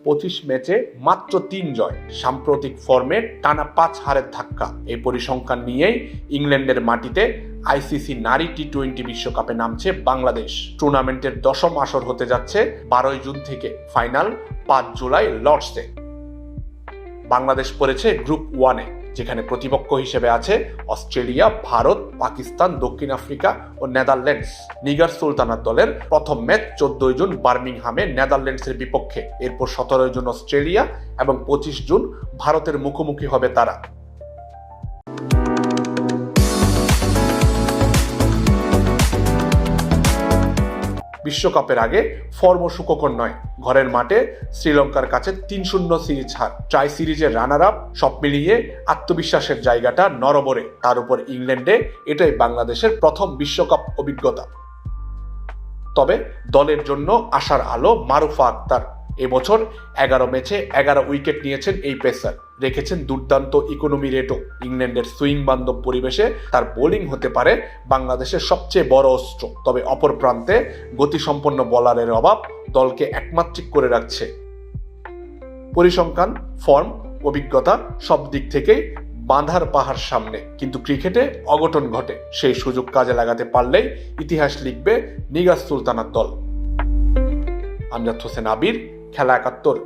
25 ম্যাচে মাত্র 3 জয়, সাম্প্রতিক ফর্মে টানা 5 হারের ধাক্কা। এই পরিসংখ্যান নিয়েই ইংল্যান্ডের মাটিতে আইসিসি নারী টি-20 বিশ্বকাপে নামছে বাংলাদেশ। টুর্নামেন্টের 10ম আসর হতে যাচ্ছে 12 জুন থেকে, ফাইনাল 5 জুলাই লর্ডসে। বাংলাদেশ পড়েছে গ্রুপ 1-এ, যেখানে প্রতিপক্ষ হিসেবে আছে অস্ট্রেলিয়া, ভারত, পাকিস্তান, দক্ষিণ আফ্রিকা ও নেদারল্যান্ডস। নিগার সুলতানাত দলের প্রথম ম্যাচ 14 জুন বার্মিংহামে নেদারল্যান্ডসের বিপক্ষে, এরপর 17 জুন অস্ট্রেলিয়া এবং 25 জুন ভারতের মুখোমুখি হবে তারা। বিশ্বকাপের আগে ফর্ম সুখকর নয়। ঘরের মাঠে শ্রীলঙ্কার কাছে 3-0 সিরিজ হার, ট্রাই সিরিজের রানার আপ, সব মিলিয়ে আত্মবিশ্বাসের জায়গাটা নড়বড়ে। তার উপর ইংল্যান্ডে এটাই বাংলাদেশের প্রথম বিশ্বকাপ অভিজ্ঞতা। তবে দলের জন্য আশার আলো মারুফা আক্তার। এবছর 11 ম্যাচে 11 উইকেট নিয়েছেন এই পেসার, রেখেছেন দুর্দান্ত ইকোনমি রেটও। ইংল্যান্ডের সুইং বান্ধব পরিবেশে তার বোলিং হতে পারে বাংলাদেশের সবচেয়ে বড় অস্ত্র। তবে অপর প্রান্তে গতিসম্পন্ন বোলারের অভাব দলকে একমাত্রিক করে রাখছে। পরিসংখ্যান, ফর্ম, অভিজ্ঞতা সব দিক থেকেই বাঁধার পাহাড় সামনে, কিন্তু ক্রিকেটে অঘটন ঘটে। সেই সুযোগ কাজে লাগাতে পারলেই ইতিহাস লিখবে নিগার সুলতানাত দল। আমজাদ হোসেন আবির, খেলা 71।